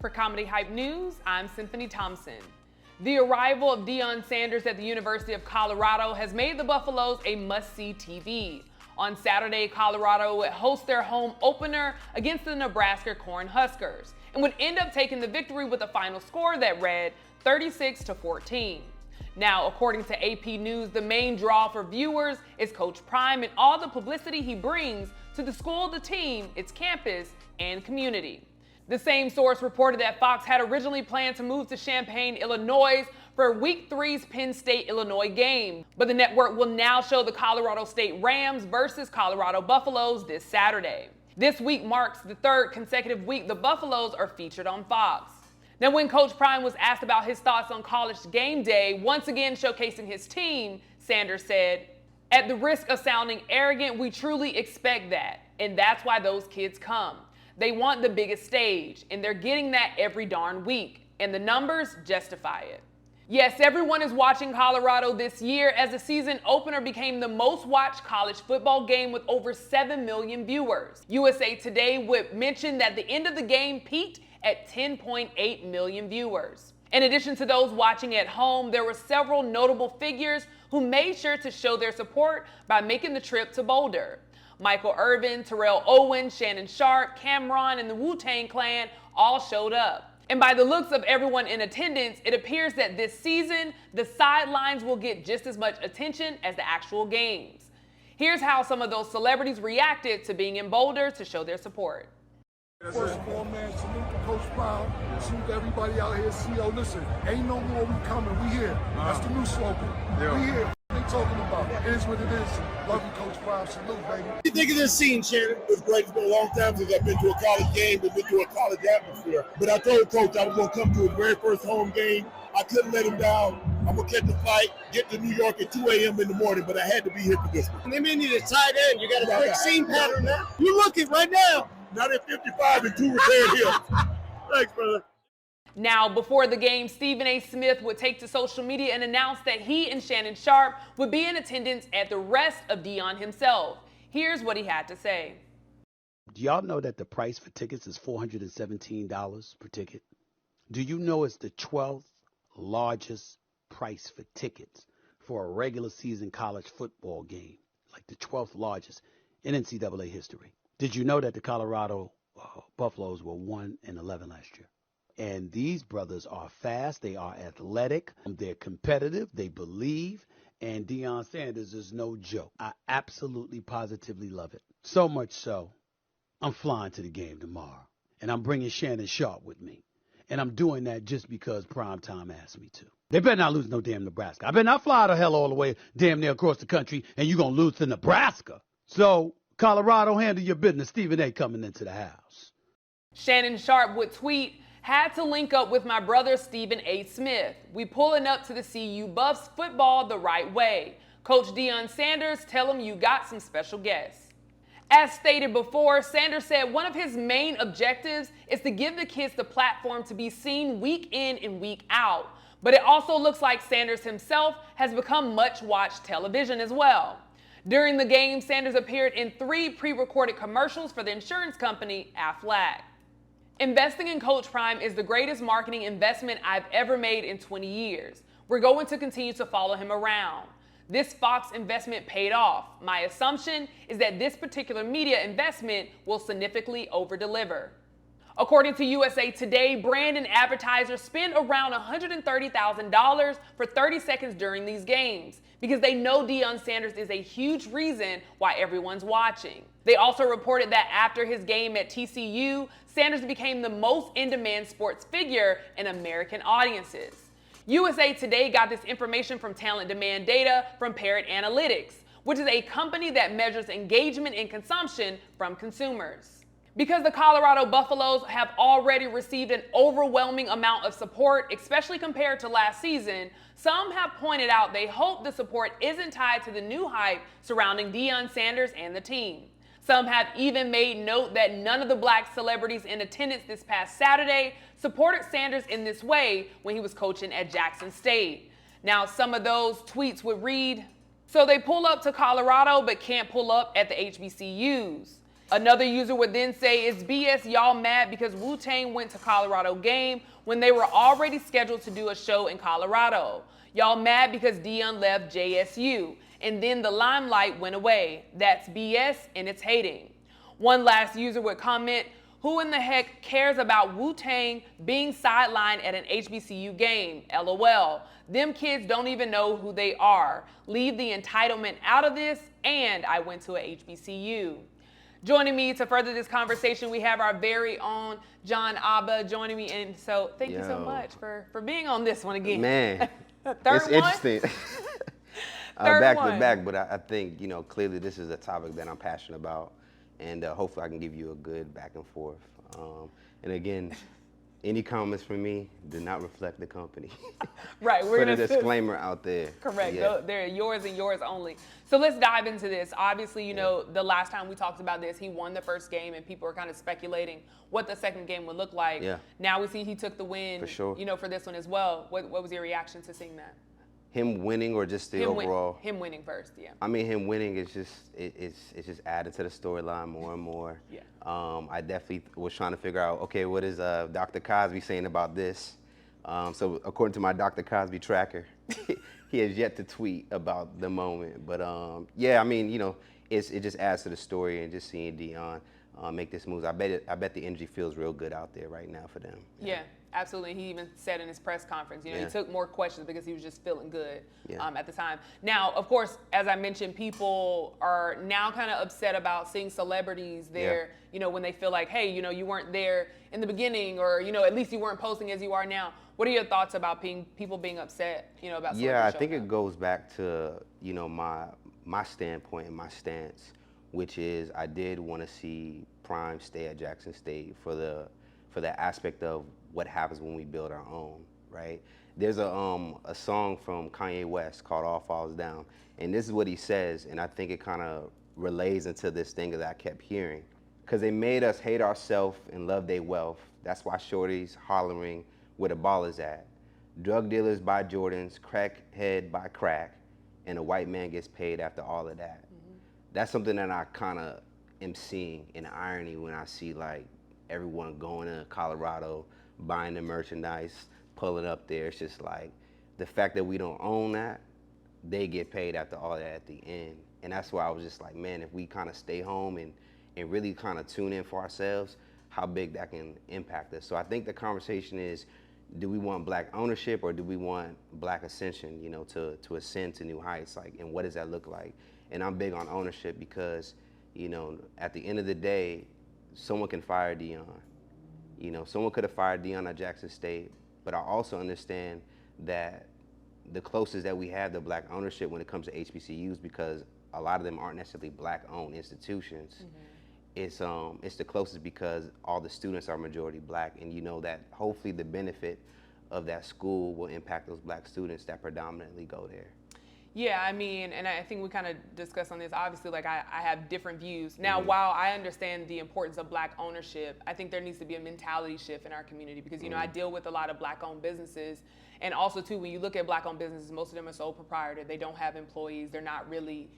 For Comedy Hype News, I'm Symphony Thompson. The arrival of Deion Sanders at the University of Colorado has made the Buffaloes a must-see TV. On Saturday, Colorado would host their home opener against the Nebraska Cornhuskers and would end up taking the victory with a final score that read 36-14. Now, according to AP News, the main draw for viewers is Coach Prime and all the publicity he brings to the school, the team, its campus, and community. The same source reported that Fox had originally planned to move to Champaign, Illinois for Week 3's Penn State-Illinois game, but the network will now show the Colorado State Rams versus Colorado Buffaloes this Saturday. This week marks the third consecutive week the Buffaloes are featured on Fox. Now, when Coach Prime was asked about his thoughts on College Game Day, once again showcasing his team, Sanders said, "At the risk of sounding arrogant, we truly expect that, and that's why those kids come. They want the biggest stage, and they're getting that every darn week, and the numbers justify it." Yes, everyone is watching Colorado this year as the season opener became the most watched college football game with over 7 million viewers. USA Today would mention that the end of the game peaked at 10.8 million viewers. In addition to those watching at home, there were several notable figures who made sure to show their support by making the trip to Boulder. Michael Irvin, Terrell Owens, Shannon Sharpe, Cameron, and the Wu-Tang Clan all showed up. And by the looks of everyone in attendance, it appears that this season, the sidelines will get just as much attention as the actual games. Here's how some of those celebrities reacted to being in Boulder to show their support. First of all, man, salute to Coach Brown, salute to everybody out here. CEO, listen, ain't no more, we coming, we here. That's the new slogan. We here. What they talking about? It is what it is. Love you, Coach Brown. Salute, baby. What do you think of this scene, Shannon? It's great. It's been a long time since I've been to a college game and been to a college atmosphere. But I told Coach I was going to come to his very first home game. I couldn't let him down. I'm going to catch the flight, get to New York at 2 a.m. in the morning, but I had to be here for this one. They may need a tight end. You got a quick seam pattern now. You look it right now. Not at 55 and 2 repaired hips. Thanks, brother. Now, before the game, Stephen A. Smith would take to social media and announce that he and Shannon Sharpe would be in attendance at the rest of Deion himself. Here's what he had to say. Do y'all know that the price for tickets is $417 per ticket? Do you know it's the 12th largest price for tickets for a regular season college football game? Like the 12th largest in NCAA history. Did you know that the Colorado Buffaloes were 1-11 last year? And these brothers are fast, they are athletic, they're competitive, they believe, and Deion Sanders is no joke. I absolutely, positively love it. So much so, I'm flying to the game tomorrow, and I'm bringing Shannon Sharpe with me. And I'm doing that just because Primetime asked me to. They better not lose no damn Nebraska. I better not fly the hell all the way damn near across the country, and you're going to lose to Nebraska. So, Colorado, handle your business. Stephen A. coming into the house. Shannon Sharpe would tweet, "Had to link up with my brother Stephen A. Smith. We pulling up to the CU Buffs football the right way. Coach Deion Sanders, tell him you got some special guests." As stated before, Sanders said one of his main objectives is to give the kids the platform to be seen week in and week out. But it also looks like Sanders himself has become much-watched television as well. During the game, Sanders appeared in 3 pre-recorded commercials for the insurance company Aflac. Investing in Coach Prime is the greatest marketing investment I've ever made in 20 years. We're going to continue to follow him around. This Fox investment paid off. My assumption is that this particular media investment will significantly over-deliver. According to USA Today, brand and advertisers spend around $130,000 for 30 seconds during these games because they know Deion Sanders is a huge reason why everyone's watching. They also reported that after his game at TCU, Sanders became the most in-demand sports figure in American audiences. USA Today got this information from talent demand data from Parrot Analytics, which is a company that measures engagement and consumption from consumers. Because the Colorado Buffaloes have already received an overwhelming amount of support, especially compared to last season, some have pointed out they hope the support isn't tied to the new hype surrounding Deion Sanders and the team. Some have even made note that none of the black celebrities in attendance this past Saturday supported Sanders in this way when he was coaching at Jackson State. Now, some of those tweets would read, "So they pull up to Colorado but can't pull up at the HBCUs. Another user would then say, it's BS, y'all mad because Wu-Tang went to Colorado game when they were already scheduled to do a show in Colorado. Y'all mad because Deion left JSU, and then the limelight went away. That's BS and it's hating. One last user would comment, who in the heck cares about Wu-Tang being sidelined at an HBCU game? LOL. Them kids don't even know who they are. Leave the entitlement out of this, and I went to a HBCU. Joining me to further this conversation, we have our very own John Abba joining me. And so thank you so much for being on this one again. Man, Third it's one? interesting. Third back one. to back, but I think, clearly this is a topic that I'm passionate about. And hopefully I can give you a good back and forth. And again, any comments from me do not reflect the company. Right, we're Put going a to disclaimer out there. Correct. Yeah. They're yours and yours only. So let's dive into this. Obviously, the last time we talked about this, he won the first game and people were kind of speculating what the second game would look like. Yeah. Now we see he took the win, For sure. for this one as well. What was your reaction to seeing that? Him winning or just the overall? Him winning first, yeah. I mean, him winning is just it's just added to the storyline more and more. Yeah. I definitely was trying to figure out, okay, what is Dr. Cosby saying about this? So according to my Dr. Cosby tracker, he has yet to tweet about the moment. But yeah, I mean, it just adds to the story, and just seeing Deion make this move. I bet the energy feels real good out there right now for them. Yeah. Absolutely. He even said in his press conference, he took more questions because he was just feeling good at the time. Now, of course, as I mentioned, people are now kind of upset about seeing celebrities there, when they feel like, hey, you weren't there in the beginning, or, at least you weren't posting as you are now. What are your thoughts about people being upset, about celebrities? Yeah, I think it goes back to, my standpoint and my stance, which is I did want to see Prime stay at Jackson State for the aspect of what happens when we build our own, right? There's a song from Kanye West called All Falls Down, and this is what he says, and I think it kind of relays into this thing that I kept hearing. Because they made us hate ourselves and love their wealth. That's why shorties hollering where the ball is at. Drug dealers buy Jordans, crackhead buy crack, and a white man gets paid after all of that. Mm-hmm. That's something that I kind of am seeing in irony when I see like everyone going to Colorado, buying the merchandise, pulling up there. It's just like the fact that we don't own that, they get paid after all that at the end. And that's why I was just like, man, if we kind of stay home and really kind of tune in for ourselves, how big that can impact us. So I think the conversation is, do we want black ownership or do we want black ascension, to ascend to new heights? Like, and what does that look like? And I'm big on ownership because, at the end of the day, someone can fire Deion. Someone could have fired Deion at Jackson State, but I also understand that the closest that we have to black ownership when it comes to HBCUs, because a lot of them aren't necessarily black-owned institutions, it's the closest because all the students are majority black, and that hopefully the benefit of that school will impact those black students that predominantly go there. Yeah, I mean, and I think we kind of discussed on this. Obviously, like I have different views. Now, while I understand the importance of black ownership, I think there needs to be a mentality shift in our community because, I deal with a lot of black-owned businesses. And also, too, when you look at black-owned businesses, most of them are sole proprietor. They don't have employees. They're not really,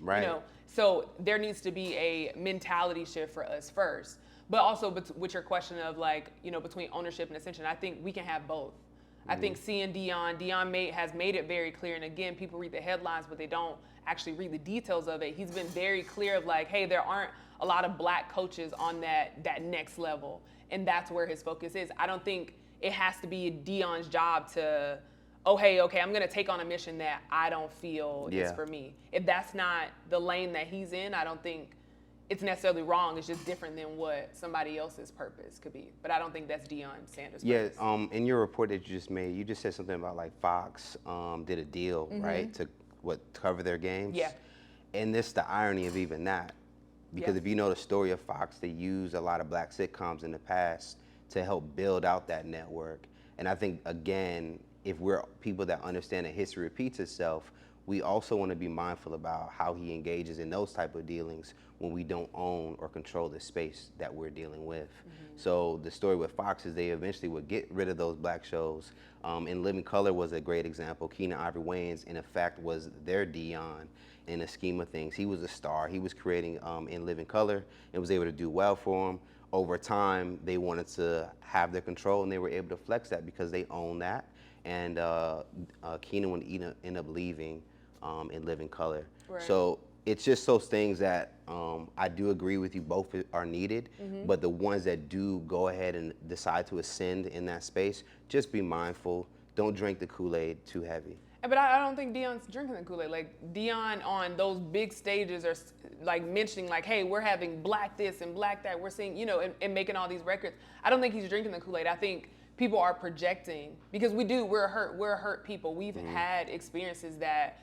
So there needs to be a mentality shift for us first. But also with your question of like, between ownership and ascension, I think we can have both. I think seeing Deion has made it very clear, and again, people read the headlines, but they don't actually read the details of it. He's been very clear of like, hey, there aren't a lot of black coaches on that next level, and that's where his focus is. I don't think it has to be Deion's job to, okay, I'm gonna take on a mission that I don't feel is for me. If that's not the lane that he's in, I don't think it's necessarily wrong. It's just different than what somebody else's purpose could be. But I don't think that's Deion Sanders' purpose. Yeah, in your report that you just made, you just said something about like Fox did a deal, right, to cover their games? Yeah. And this the irony of even that. Because if you know the story of Fox, they used a lot of black sitcoms in the past to help build out that network. And I think, again, if we're people that understand that history repeats itself, we also want to be mindful about how he engages in those type of dealings when we don't own or control the space that we're dealing with. So the story with Fox is they eventually would get rid of those black shows. In Living Color was a great example. Keenan Ivory Wayans, in effect, was their Deion in the scheme of things. He was a star. He was creating in Living Color and was able to do well for him. Over time, they wanted to have their control, and they were able to flex that because they own that. And Keenan would end up leaving in Living Color. Right. So it's just those things that I do agree with you, both are needed, but the ones that do go ahead and decide to ascend in that space, just be mindful. Don't drink the Kool-Aid too heavy. But I don't think Deion's drinking the Kool-Aid. Like, Deion on those big stages are like mentioning like, hey, we're having black this and black that. We're seeing, and making all these records. I don't think he's drinking the Kool-Aid. I think people are projecting because we're hurt people. We've had experiences that,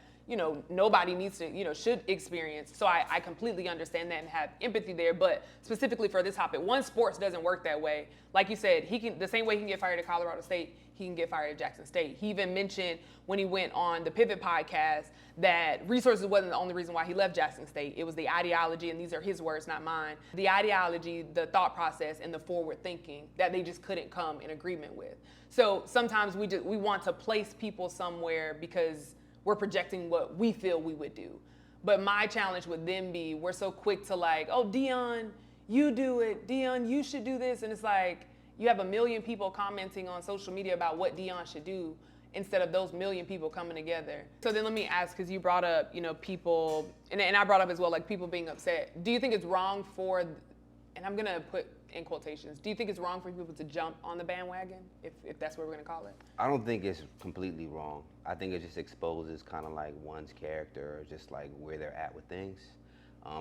nobody needs to, should experience. So I completely understand that and have empathy there. But specifically for this topic, sports doesn't work that way. Like you said, the same way he can get fired at Colorado State, he can get fired at Jackson State. He even mentioned when he went on the Pivot podcast that resources wasn't the only reason why he left Jackson State. It was the ideology, and these are his words, not mine. The ideology, the thought process, and the forward thinking that they just couldn't come in agreement with. So sometimes we want to place people somewhere because we're projecting what we feel we would do. But my challenge would then be, we're so quick to like, oh, Deion, you do it. Deion, you should do this. And it's like, you have 1 million people commenting on social media about what Deion should do instead of those 1 million people coming together. So then let me ask, because you brought up, people, and I brought up as well, like people being upset. Do you think it's wrong for, and I'm gonna put in quotations, do you think it's wrong for people to jump on the bandwagon, if that's what we're gonna call it? I don't think it's completely wrong. I think it just exposes kind of like one's character or just like where they're at with things,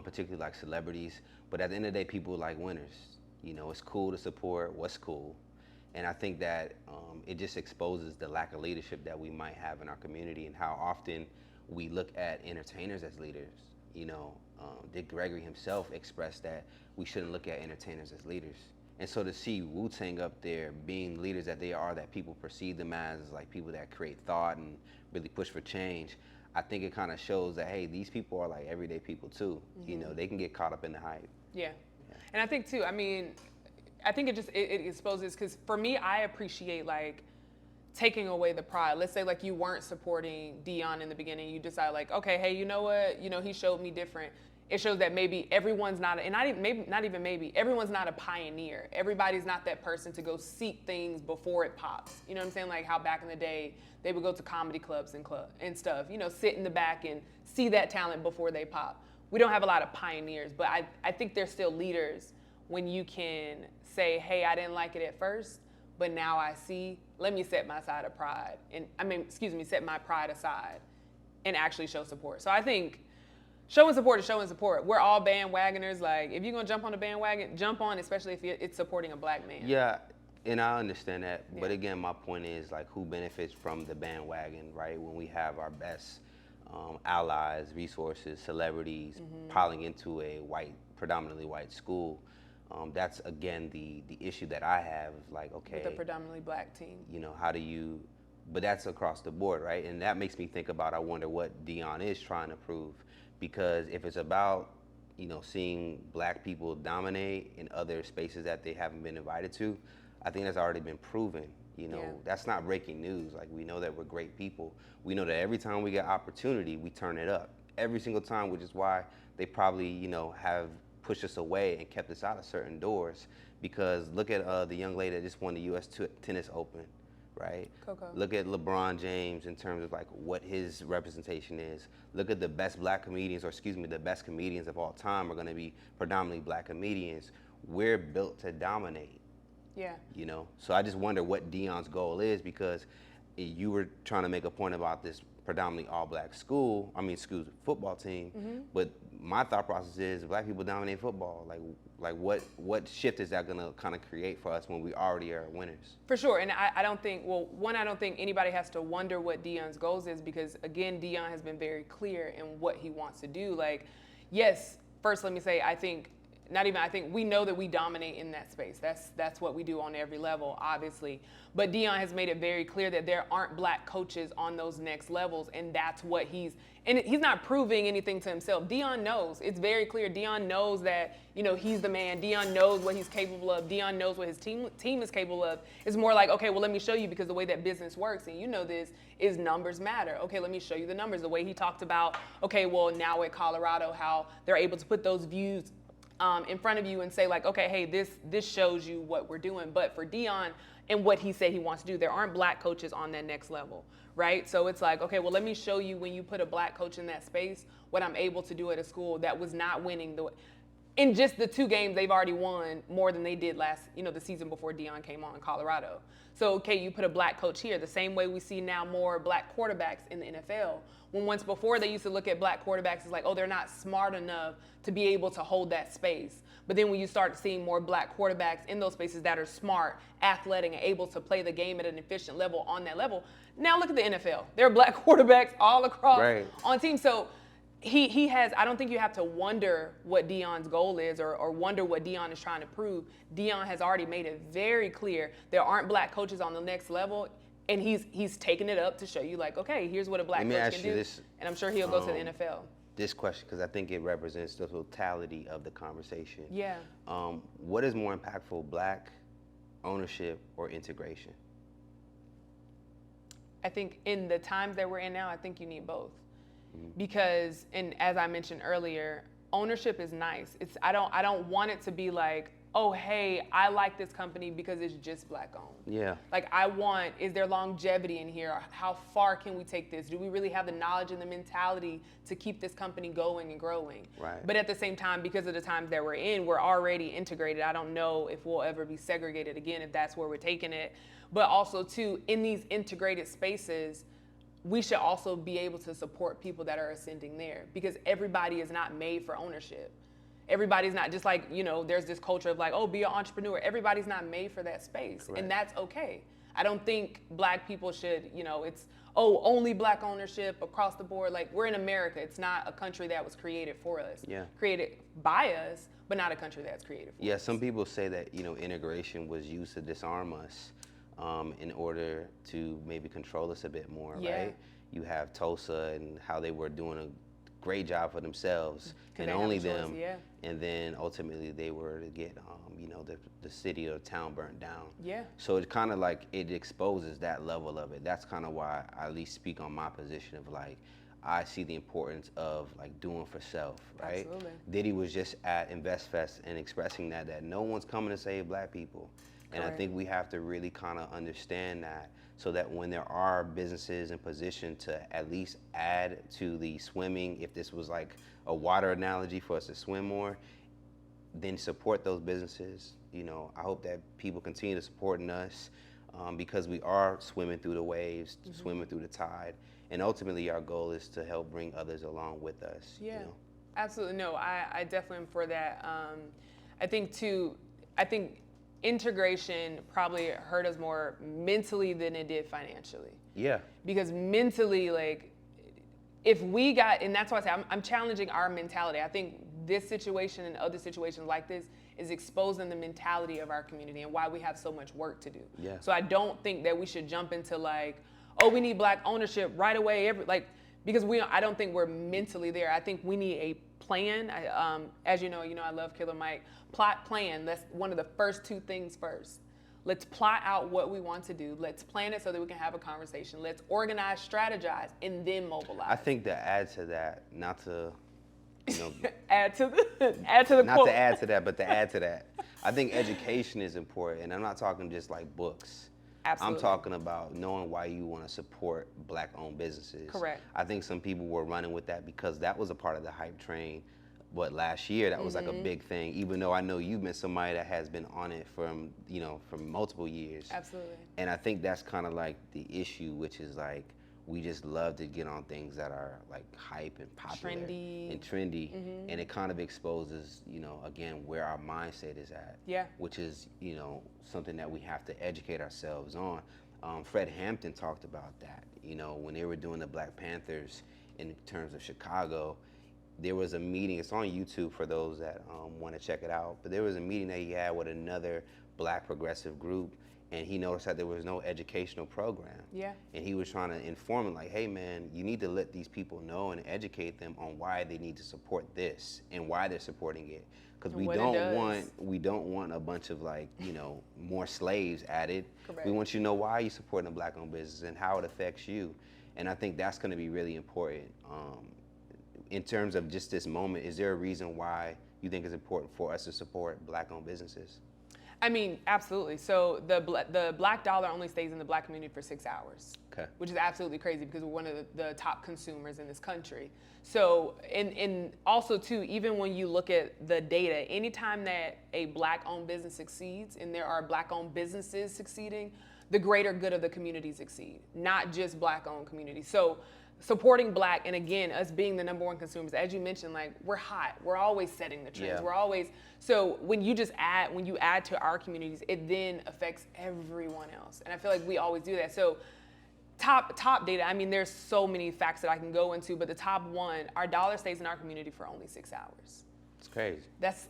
particularly like celebrities. But at the end of the day, people like winners. It's cool to support what's cool. And I think that it just exposes the lack of leadership that we might have in our community and how often we look at entertainers as leaders. Dick Gregory himself expressed that we shouldn't look at entertainers as leaders. And so to see Wu-Tang up there being leaders that they are, that people perceive them as like people that create thought and really push for change, I think it kind of shows that, hey, these people are like everyday people too. They can get caught up in the hype. Yeah. And I think too, I think it exposes, because for me, I appreciate like taking away the pride. Let's say like you weren't supporting Deion in the beginning. You decide like, okay, hey, you know what? He showed me different. It shows that maybe everyone's not, everyone's not a pioneer. Everybody's not that person to go seek things before it pops. You know what I'm saying? Like how back in the day, they would go to comedy clubs and stuff, sit in the back and see that talent before they pop. We don't have a lot of pioneers, but I think they're still leaders when you can say, hey, I didn't like it at first, but now I see, let me set my side of pride. Set my pride aside and actually show support. So I think showing support is showing support. We're all bandwagoners. Like, if you're going to jump on the bandwagon, jump on, especially if it's supporting a black man. Yeah, and I understand that. Yeah. But again, my point is, like, who benefits from the bandwagon, right? When we have our best allies, resources, celebrities piling into a predominantly white school. That's, again, the issue that I have. Like, okay. With a predominantly black team. How do you, but that's across the board, right? And that makes me think about, I wonder what Deion is trying to prove. Because if it's about, seeing black people dominate in other spaces that they haven't been invited to, I think that's already been proven. That's not breaking news. Like, we know that we're great people. We know that every time we get opportunity, we turn it up. Every single time, which is why they probably, have pushed us away and kept us out of certain doors. Because look at the young lady that just won the U.S. Tennis Open, right? Coco. Look at LeBron James in terms of like what his representation is. Look at the best black comedians, the best comedians of all time are going to be predominantly black comedians. We're built to dominate. Yeah. So I just wonder what Deion's goal is, because you were trying to make a point about this predominantly all black football team. But my thought process is black people dominate football. Like what shift is that gonna kind of create for us when we already are winners? For sure, and I don't think anybody has to wonder what Deion's goals is, because again, Deion has been very clear in what he wants to do. Like, yes, first let me say, I think not even, I think we know that we dominate in that space. That's what we do on every level, obviously. But Deion has made it very clear that there aren't black coaches on those next levels, and that's what he's not proving anything to himself. Deion knows. It's very clear. Deion knows that, he's the man. Deion knows what he's capable of. Deion knows what his team is capable of. It's more like, okay, well, let me show you, because the way that business works, and you know this, is numbers matter. Okay, let me show you the numbers. The way he talked about, okay, well, now at Colorado, how they're able to put those views in front of you and say, like, okay, hey, this shows you what we're doing. But for Deion and what he said he wants to do, there aren't black coaches on that next level, right? So it's like, okay, well, let me show you, when you put a black coach in that space, what I'm able to do at a school that was not winning in just the 2 games they've already won more than they did the season before Deion came on in Colorado. So, okay, you put a black coach here, the same way we see now more black quarterbacks in the NFL. When once before they used to look at black quarterbacks as like, oh, they're not smart enough to be able to hold that space. But then when you start seeing more black quarterbacks in those spaces that are smart, athletic, and able to play the game at an efficient level on that level, now look at the NFL. There are black quarterbacks all across on teams. So he has, I don't think you have to wonder what Deion's goal is or wonder what Deion is trying to prove. Deion has already made it very clear there aren't black coaches on the next level, and he's taken it up to show you, like, okay, here's what a black coach can do. This, and I'm sure he'll go to the NFL. This question, because I think it represents the totality of the conversation. Yeah. What is more impactful, black ownership or integration? I think in the times that we're in now, I think you need both. Because, and as I mentioned earlier, ownership is nice. I don't want it to be like, oh, hey, I like this company because it's just black owned. Yeah. Like, is there longevity in here? How far can we take this? Do we really have the knowledge and the mentality to keep this company going and growing? Right. But at the same time, because of the times that we're in, we're already integrated. I don't know if we'll ever be segregated again, if that's where we're taking it. But also, too, in these integrated spaces, we should also be able to support people that are ascending there, because everybody is not made for ownership. Everybody's not just like, there's this culture of like, oh, be an entrepreneur. Everybody's not made for that space. Correct. And that's okay. I don't think black people should, it's, oh, only black ownership across the board. Like, we're in America. It's not a country that was created for us. Yeah. Created by us, but not a country that's created for us. Yeah, some people say that, integration was used to disarm us. In order to maybe control us a bit more, right? You have Tulsa and how they were doing a great job for themselves and only them, and then ultimately they were to get, the city or town burnt down. Yeah. So it kind of like, it exposes that level of it. That's kind of why I at least speak on my position of like, I see the importance of like doing for self, right? Absolutely. Diddy was just at InvestFest and expressing that no one's coming to save black people. And I think we have to really kind of understand that, so that when there are businesses in position to at least add to the swimming, if this was like a water analogy for us to swim more, then support those businesses. I hope that people continue to support us because we are swimming through the waves, swimming through the tide. And ultimately our goal is to help bring others along with us. Yeah, absolutely. No, I definitely am for that. I think integration probably hurt us more mentally than it did financially. Yeah. Because mentally, like, if we got, and that's why I say I'm challenging our mentality. I think this situation and other situations like this is exposing the mentality of our community and why we have so much work to do. Yeah. So I don't think that we should jump into like, oh, we need black ownership right away. Because I don't think we're mentally there. I think we need a plan. As you know, I love Killer Mike. Plot, plan. That's one of the first 2 things first. Let's plot out what we want to do. Let's plan it so that we can have a conversation. Let's organize, strategize, and then mobilize. I think to add to that, not to, add to the not quote. to add to that, but to add to that, I think education is important, and I'm not talking just like books. Absolutely. I'm talking about knowing why you want to support black-owned businesses. Correct. I think some people were running with that because that was a part of the hype train. But last year, that was like a big thing, even though I know you've been somebody that has been on it from multiple years. Absolutely. And I think that's kind of like the issue, which is like, we just love to get on things that are like hype and popular and trendy. And it kind of exposes, again, where our mindset is at. Yeah. Which is, something that we have to educate ourselves on. Fred Hampton talked about that, when they were doing the Black Panthers in terms of Chicago. there was a meeting. It's on YouTube for those that want to check it out. But there was a meeting that he had with another Black progressive group, and he noticed that there was no educational program. Yeah. And he was trying to inform them, like, hey man, you need to let these people know and educate them on why they need to support this and why they're supporting it. Because we don't want a bunch of, like, you know, more slaves added. Correct. We want you to know why you're supporting a Black-owned business and how it affects you. And I think that's going to be really important. In terms of just this moment, is there a reason why you think it's important for us to support Black-owned businesses? I mean, absolutely. So the Black dollar only stays in the Black community for 6 hours, okay, which is absolutely crazy because we're one of the top consumers in this country. So, and also too, even when you look at the data, anytime that a Black-owned business succeeds, and there are Black-owned businesses succeeding, the greater good of the community succeed, not just Black-owned communities. So supporting Black, and again, us being the #1 consumers, as you mentioned, like, we're hot. We're always setting the trends. Yeah. We're always, so when you add to our communities, it then affects everyone else. And I feel like we always do that. So top data, I mean, there's so many facts that I can go into, but the top one, our dollar stays in our community for only 6 hours. It's crazy. That's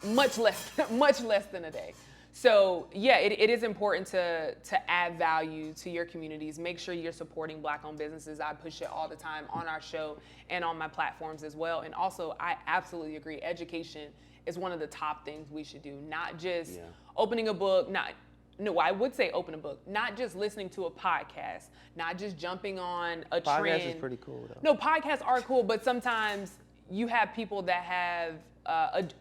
much less than a day. So yeah, it is important to add value to your communities. Make sure you're supporting Black-owned businesses. I push it all the time on our show and on my platforms as well. And also, I absolutely agree. Education is one of the top things we should do. Not just opening a book. I would say open a book. Not just listening to a podcast. Not just jumping on a trend. Podcast is pretty cool, though. No, podcasts are cool, but sometimes you have people that have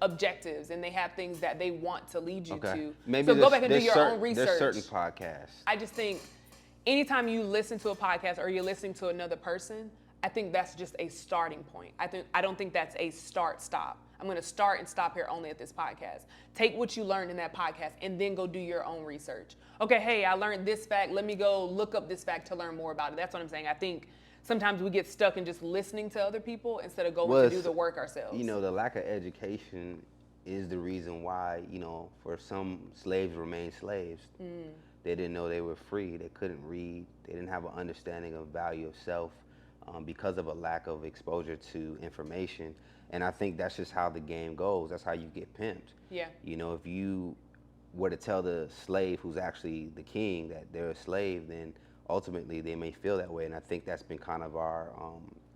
objectives, and they have things that they want to lead you to. Maybe so go back and do your own research. There's certain podcasts. I just think anytime you listen to a podcast or you're listening to another person, I think that's just a starting point. I don't think that's a stop. I'm going to start and stop here only at this podcast. Take what you learned in that podcast and then go do your own research. Okay, hey, I learned this fact. Let me go look up this fact to learn more about it. That's what I'm saying. I think sometimes we get stuck in just listening to other people instead of going to do the work ourselves. You know, the lack of education is the reason why, you know, for some, slaves remain slaves. They didn't know they were free. They couldn't read. They didn't have an understanding of value of self because of a lack of exposure to information. And I think that's just how the game goes. That's how you get pimped. Yeah. You know, if you were to tell the slave who's actually the king that they're a slave, then ultimately they may feel that way. And I think that's been kind of our,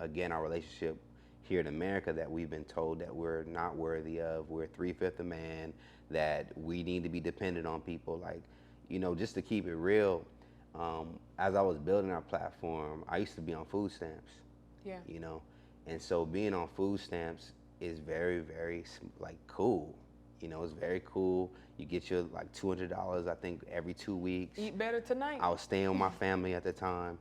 again, our relationship here in America, that we've been told that we're not worthy of, we're 3/5 a man, that we need to be dependent on people. Like, you know, just to keep it real, as I was building our platform, I used to be on food stamps. Yeah. You know, and so being on food stamps is very, very, like, cool. You know, it's very cool. You get your, like, $200, I think, every 2 weeks. Eat better tonight. I was staying with my family at the time,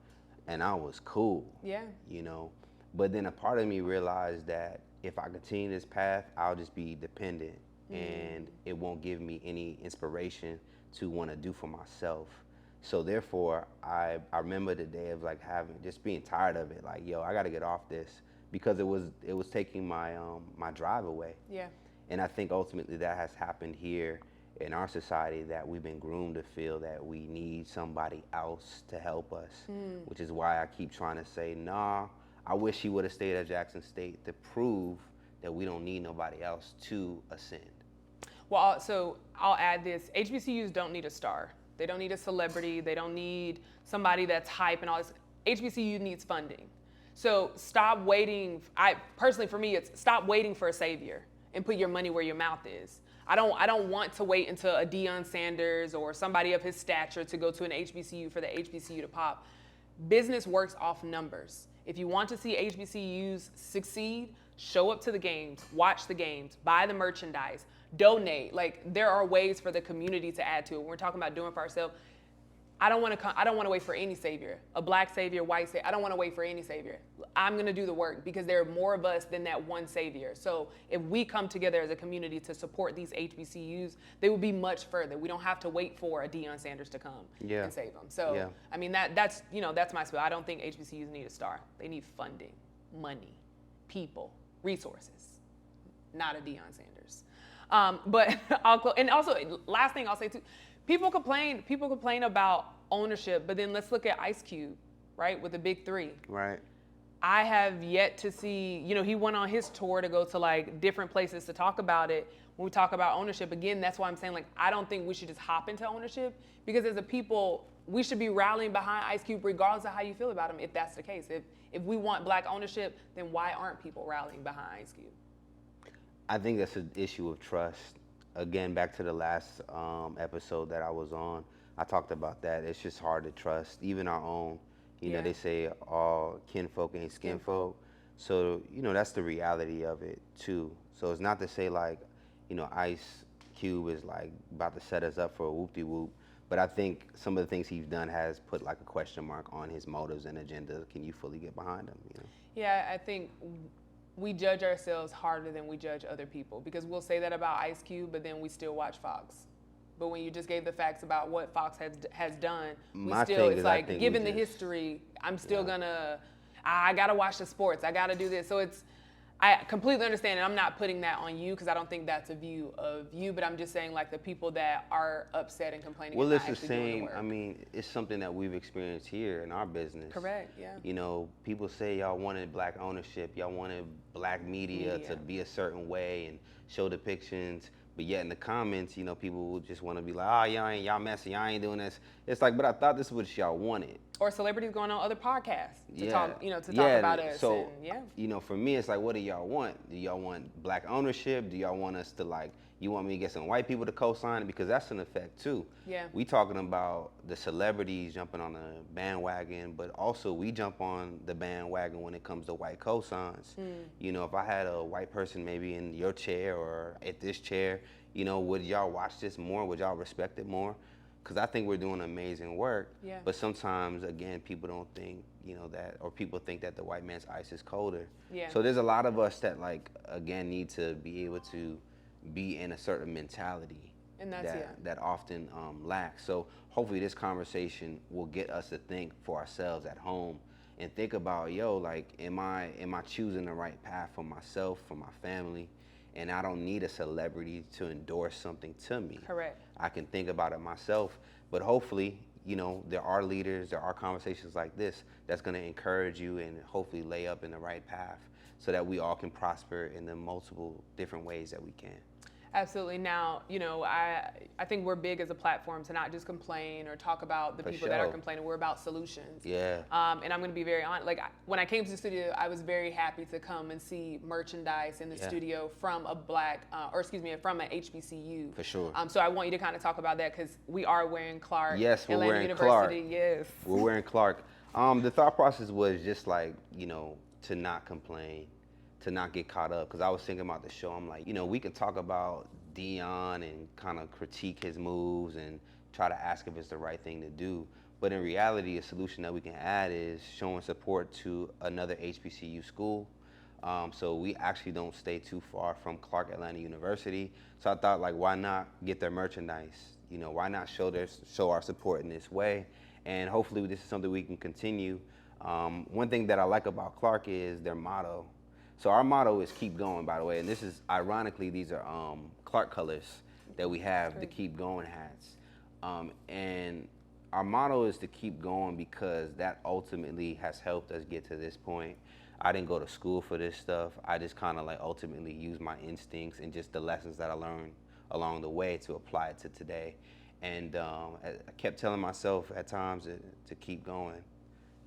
and I was cool. Yeah. You know, but then a part of me realized that if I continue this path, I'll just be dependent, and it won't give me any inspiration to want to do for myself. So therefore, I remember the day of, like, just being tired of it. Like, yo, I got to get off this, because it was taking my my drive away. Yeah. And I think ultimately that has happened here in our society, that we've been groomed to feel that we need somebody else to help us, which is why I keep trying to say, nah, I wish he would have stayed at Jackson State to prove that we don't need nobody else to ascend. Well, so I'll add this. HBCUs don't need a star. They don't need a celebrity. They don't need somebody that's hype and all this. HBCU needs funding. So stop waiting. Personally, for me, it's stop waiting for a savior and put your money where your mouth is. I don't want to wait until a Deion Sanders or somebody of his stature to go to an HBCU for the HBCU to pop. Business works off numbers. If you want to see HBCUs succeed, show up to the games, watch the games, buy the merchandise, donate. Like, there are ways for the community to add to it. When we're talking about doing for ourselves, I don't want to wait for any savior, a black savior, white savior. I don't want to wait for any savior. I'm going to do the work, because there are more of us than that one savior. So if we come together as a community to support these HBCUs, they will be much further. We don't have to wait for a Deion Sanders to come and save them. So, I mean, that's my spiel. I don't think HBCUs need a star. They need funding, money, people, resources, not a Deion Sanders. But and also, last thing I'll say too, people complain about ownership, but then let's look at Ice Cube, right, with the big three. Right. I have yet to see, he went on his tour to go to like different places to talk about it. When we talk about ownership, again, that's why I'm saying like, I don't think we should just hop into ownership, because as a people, we should be rallying behind Ice Cube regardless of how you feel about him, if that's the case. If we want black ownership, then why aren't people rallying behind Ice Cube? I think that's an issue of trust. Again, back to the last episode that I was on, I talked about that. It's just hard to trust, even our own. You know, they say all kinfolk ain't skinfolk. So, that's the reality of it too. So it's not to say like, Ice Cube is like about to set us up for a whoop-de-whoop. But I think some of the things he's done has put like a question mark on his motives and agenda. Can you fully get behind him? Yeah, I think we judge ourselves harder than we judge other people, because we'll say that about Ice Cube, but then we still watch Fox. But when you just gave the facts about what Fox has done, it's like, given the history, I'm still gonna, I gotta watch the sports, I gotta do this. So I completely understand, and I'm not putting that on you, because I don't think that's a view of you, but I'm just saying like the people that are upset and complaining. Well, it's the same. I mean, it's something that we've experienced here in our business. Correct, yeah. People say y'all wanted black ownership, y'all wanted black media to be a certain way and show depictions, but yet in the comments, people will just want to be like, oh, y'all messy, y'all ain't doing this. It's like, but I thought this is what y'all wanted. Or celebrities going on other podcasts to talk, to talk about us. So, for me, it's like, what do y'all want? Do y'all want black ownership? Do y'all want us to you want me to get some white people to co-sign it? Because that's an effect too. Yeah. We talking about the celebrities jumping on the bandwagon, but also we jump on the bandwagon when it comes to white co-signs. If I had a white person maybe in your chair or at this chair, would y'all watch this more? Would y'all respect it more? Because I think we're doing amazing work, but sometimes, again, people don't think, that, or people think that the white man's ice is colder. Yeah. So there's a lot of us that, again, need to be able to be in a certain mentality and that's, that often lacks. So hopefully this conversation will get us to think for ourselves at home and think about, am I choosing the right path for myself, for my family? And I don't need a celebrity to endorse something to me. Correct. I can think about it myself, but hopefully, there are leaders, there are conversations like this that's going to encourage you and hopefully lay up in the right path so that we all can prosper in the multiple different ways that we can. Absolutely. Now, I think we're big as a platform to not just complain or talk about the people that are complaining. We're about solutions. Yeah. And I'm going to be very honest. Like, when I came to the studio, I was very happy to come and see merchandise in the studio from a from an HBCU. For sure. So I want you to kind of talk about that, because we are wearing Clark. Yes, we're Atlanta wearing University. Clark. Yes. We're wearing Clark. The thought process was just to not complain, to not get caught up, because I was thinking about the show. I'm like, we can talk about Deion and kind of critique his moves and try to ask if it's the right thing to do. But in reality, a solution that we can add is showing support to another HBCU school. So we actually don't stay too far from Clark Atlanta University. So I thought, why not get their merchandise? Why not show our support in this way? And hopefully this is something we can continue. One thing that I like about Clark is their motto. So our motto is keep going, by the way, and this is, ironically, these are Clark colors that we have, the keep going hats. And our motto is to keep going because that ultimately has helped us get to this point. I didn't go to school for this stuff. I just kind of ultimately use my instincts and just the lessons that I learned along the way to apply it to today. And I kept telling myself at times to keep going,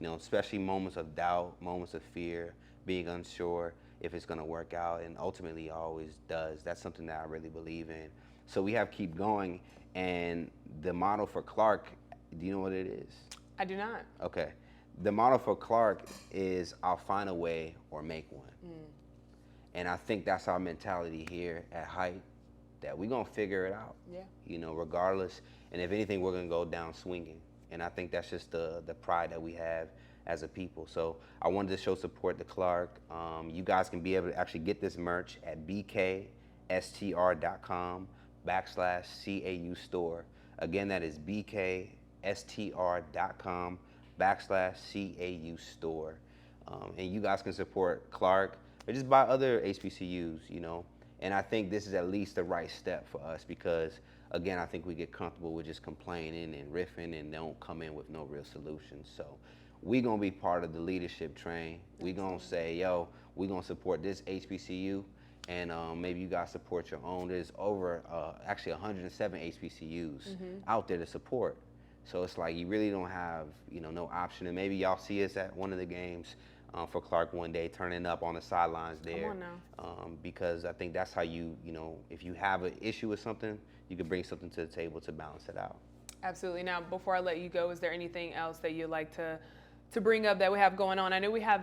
especially moments of doubt, moments of fear, being unsure if it's going to work out, and ultimately it always does. That's something that I really believe in. So we have keep going, and the motto for Clark, do you know what it is? I do not. Okay. The motto for Clark is I'll find a way or make one. And I think that's our mentality here at Hype, that we're going to figure it out, regardless. And if anything, we're going to go down swinging. And I think that's just the pride that we have as a people. So I wanted to show support to Clark. You guys can be able to actually get this merch at bkstr.com/CAU store. Again, that is bkstr.com/CAU store. And you guys can support Clark or just buy other HBCUs, And I think this is at least the right step for us because, again, I think we get comfortable with just complaining and riffing and don't come in with no real solutions. So we gonna be part of the leadership train. We gonna say, yo, we gonna support this HBCU, and maybe you guys support your own. There's over actually 107 HBCUs out there to support. So it's like you really don't have, you know, no option. And maybe y'all see us at one of the games for Clark one day, turning up on the sidelines there. Come on now. Because I think that's how you know, if you have an issue with something, you can bring something to the table to balance it out. Absolutely. Now, before I let you go, is there anything else that you'd like to bring up that we have going on? I know we have,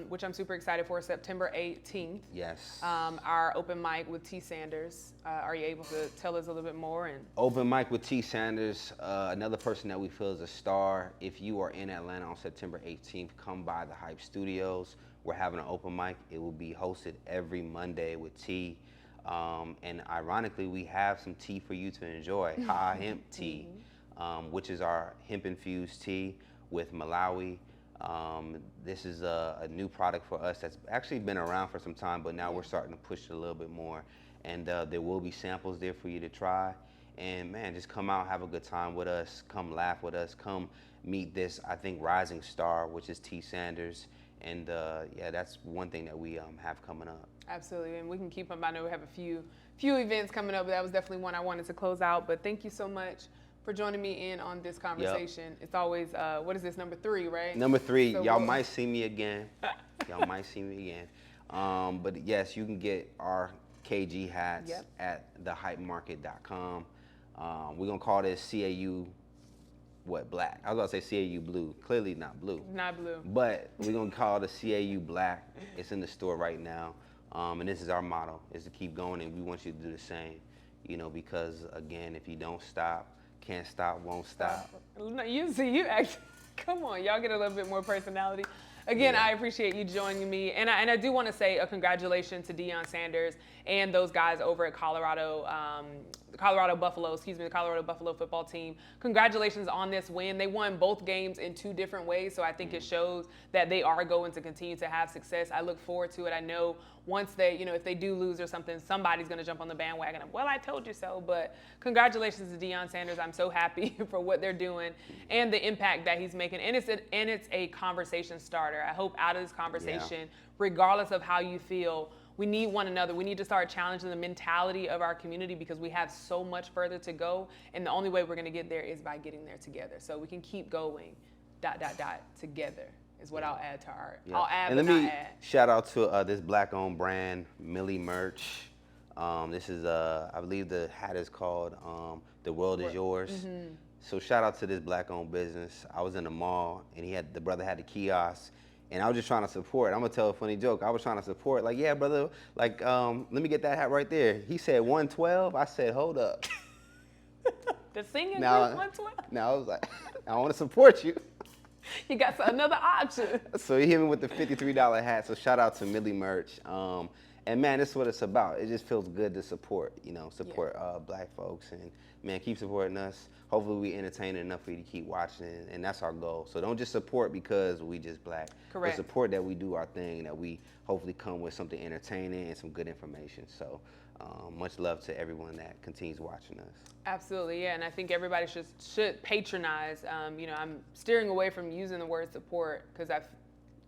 which I'm super excited for, September 18th. Yes. Our open mic with T. Sanders. Are you able to tell us a little bit more? And Open mic with T. Sanders, another person that we feel is a star. If you are in Atlanta on September 18th, come by the Hype Studios. We're having an open mic. It will be hosted every Monday with T. And ironically, we have some tea for you to enjoy, Ha Hemp Tea, which is our hemp-infused tea with Malawi. This is a new product for us that's actually been around for some time, but now we're starting to push it a little bit more. And there will be samples there for you to try. And man, just come out, have a good time with us, come laugh with us, come meet this, I think, rising star, which is T. Sanders. And yeah, that's one thing that we have coming up. absolutely, and we can keep them. I know we have a few events coming up, but that was definitely one I wanted to close out. But thank you so much for joining me in on this conversation. Yep. It's always, what is this, number 3, right? Number 3, so y'all might see me again. Y'all might see me again. But yes, you can get our KG hats at thehypemarket.com. We're gonna call this CAU, black? I was about to say CAU blue. Clearly not blue. Not blue. But we're gonna call it the CAU black. It's in the store right now. And this is our motto, is to keep going, and we want you to do the same. You know, because again, if you don't stop, can't stop, won't stop. You see, you actually, come on, y'all get a little bit more personality. Again, I appreciate you joining me. And I do want to say a congratulations to Deion Sanders and those guys over at the Colorado Buffalo football team. Congratulations on this win. They won both games in 2 different ways, so I think it shows that they are going to continue to have success. I look forward to it. I know once they, if they do lose or something, somebody's going to jump on the bandwagon of, well, I told you so. But congratulations to Deion Sanders. I'm so happy for what they're doing and the impact that he's making. And it's a conversation starter. I hope out of this conversation, regardless of how you feel, we need one another. We need to start challenging the mentality of our community because we have so much further to go. And the only way we're going to get there is by getting there together. So we can keep going, together is what I'll add to our, I'll add, and but let me not add. shout out to this black-owned brand, Millie Merch. This is, I believe the hat is called The World Is Yours. Mm-hmm. So shout out to this black-owned business. I was in the mall, and the brother had the kiosk. And I was just trying to support. I'm gonna tell a funny joke. I was trying to support, like, yeah, brother, like, let me get that hat right there. He said 112. I said, hold up. The singing group 112? Now I was like, I want to support you. You got another option. So he hit me with the $53 hat. So shout out to Millie Merch. And man, this is what it's about. It just feels good to support, black folks, and man, keep supporting us. Hopefully we entertain enough for you to keep watching, and that's our goal. So don't just support because we just black. Correct. But support that we do our thing, that we hopefully come with something entertaining and some good information. So much love to everyone that continues watching us. Absolutely, yeah, and I think everybody should patronize. I'm steering away from using the word support because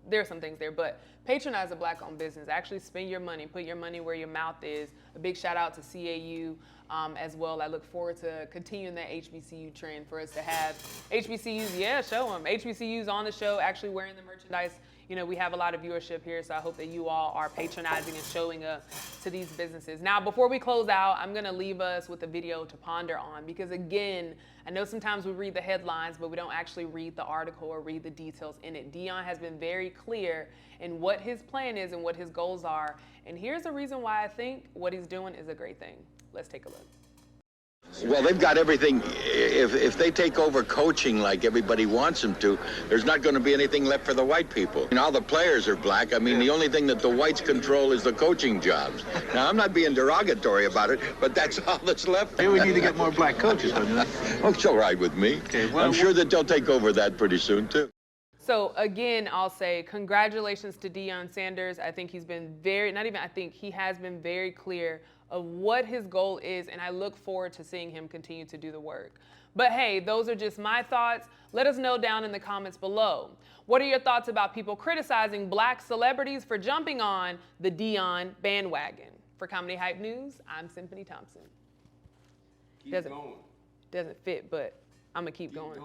there are some things there, but patronize a black-owned business. Actually spend your money, put your money where your mouth is. A big shout out to CAU as well. I look forward to continuing that HBCU trend for us to have HBCUs, show them. HBCUs on the show, actually wearing the merchandise. We have a lot of viewership here, so I hope that you all are patronizing and showing up to these businesses. Now, before we close out, I'm gonna leave us with a video to ponder on because again, I know sometimes we read the headlines, but we don't actually read the article or read the details in it. Deion has been very clear in what his plan is and what his goals are. And here's the reason why I think what he's doing is a great thing. Let's take a look. Well, they've got everything. If they take over coaching like everybody wants them to, there's not going to be anything left for the white people. All the players are black. I mean, the only thing that the whites control is the coaching jobs. Now, I'm not being derogatory about it, but that's all that's left. Maybe we need to get more black coaches, don't you? Oh, it's all right with me. Okay, well, I'm sure that they'll take over that pretty soon, too. So again, I'll say congratulations to Deion Sanders. I think he has been very clear of what his goal is, and I look forward to seeing him continue to do the work. But hey, those are just my thoughts. Let us know down in the comments below. What are your thoughts about people criticizing black celebrities for jumping on the Deion bandwagon? For Comedy Hype News, I'm Symphony Thompson. Keep going. Doesn't fit, but I'm gonna keep going.